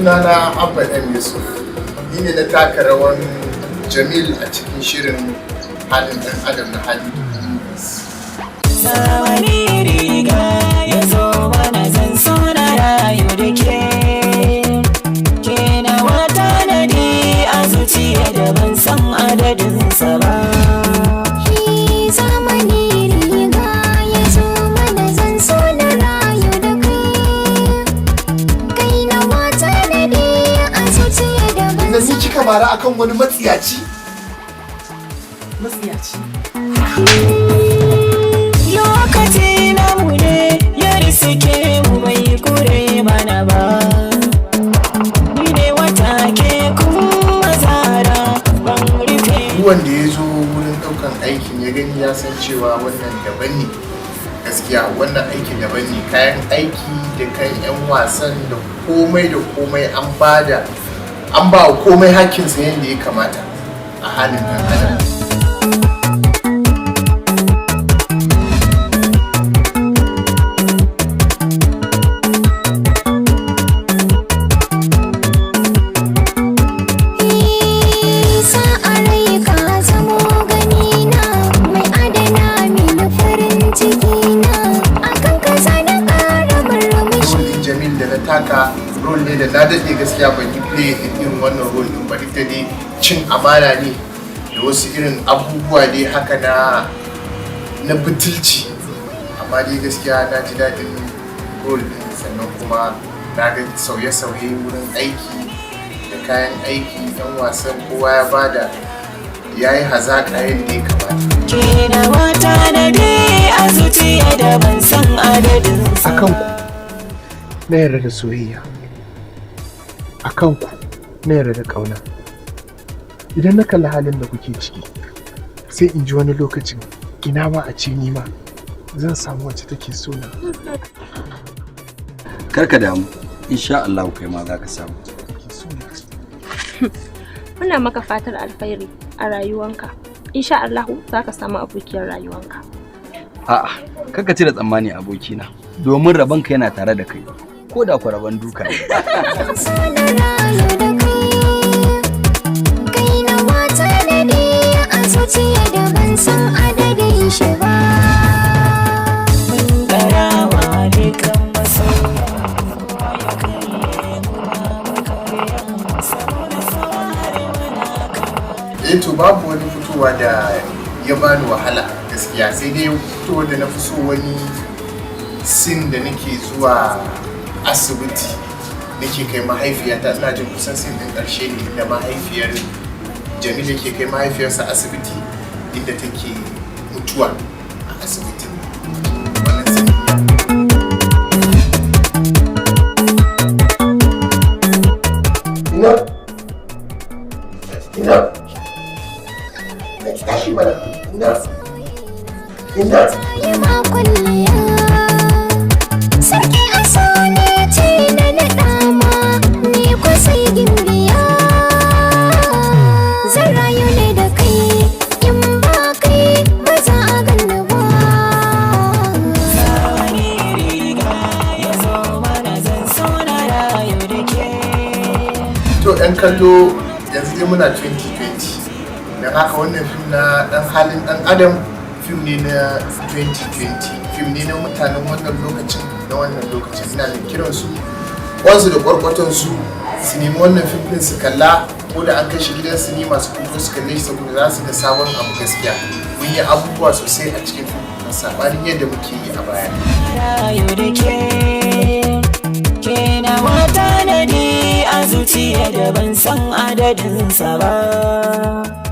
sunana Abba M. Yusuf. Ni ne na taka rawan Jamil a cikin shirin halin ɗan adam na hali. Sawani riga ya zo mana zan so na rayu da ke na wata nadi a zuciya da ban san adadinsa ba. Zamani riga ya zo mana zan so na rayu da kai na wata nadi a zuciya da ban Da ni kika mara akan wani matsiyaci? Lokaci namu ne ya riske mu bai kure mana ba. Ni ne wata ke kuma zara ban rufe. Wanda ya zo wurin ɗaukan aikin ya gani ya san cewa wannan daban ne. Gaskiya wannan aikin daban ne, kayan aiki da kan 'yan wasan da komai an ba wa komai hakkinsa yadda ya kamata a halin ɗan adam. Taka role ne da na daɗe gaskiya ban yi play irin wannan role ɗin ba, ita dai cin amana ne da wasu irin abubuwa dai haka na butulci, amma dai gaskiya na ji daɗin role ɗin, sannan kuma na ga sauye-sauye wurin aiki da kayan aiki, ɗan wasan kowa ya bada ya yi hazaƙa yadda ya kamata. Kena wata na dai a zuciya da ban san adadinsa. Na yarda da soyayya, a kanku na yarda da ƙauna. Idan na kalli halin da kuke ciki sai in ji wani lokacin ina ma a ce ni ma zan samu wacce take so na. Karka damu, insha Allah kai ma za ka samu. Muna maka fatar alkhairi a rayuwanka, insha Allah za ka samu abokiyar rayuwanka. A'a, kaka cire tsammani abokina, domin rabonka yana tare da kai. Ko da ku rabon duka ne. Kai na wata nadi a zuciya da ban san adadin shi ba. Mun garawa ne kan masoya. To babu wani fitowa da ya bani wahala gaskiya, sai dai fitowa da na fi so wani sin da nake zuwa asibiti nake kai mahaifiyata, ina jin kusan sin din ƙarshe ne da mahaifiyar Jamil ke kai mahaifiyarsa asibiti inda take mutuwa a asibitin. Sarki aso ne ce na naɗa ma ni kwasai gimbiya. Zan rayu ne da kai in ba kai ba za a ganni ba. Sawani riga ya zo mana zan so na rayu da ke. To ɗan kallo yanzu dai muna 2020, don haka wannan fim na ɗan halin ɗan adam fim ne na 2020, fim ne na mutanen wannan lokacin na wannan lokacin. Ina da kiran su wansu da kwarkwatan su nemi wannan fim din su kalla, ko da an kai shi gidan sinima su fito su kalle shi saboda za su ga sabon abu. Gaskiya mun yi abubuwa sosai a cikin fim na sabanin yadda muke yi a baya. Rayu da ke na wata nadi a zuciya da ban san adadinsa ba.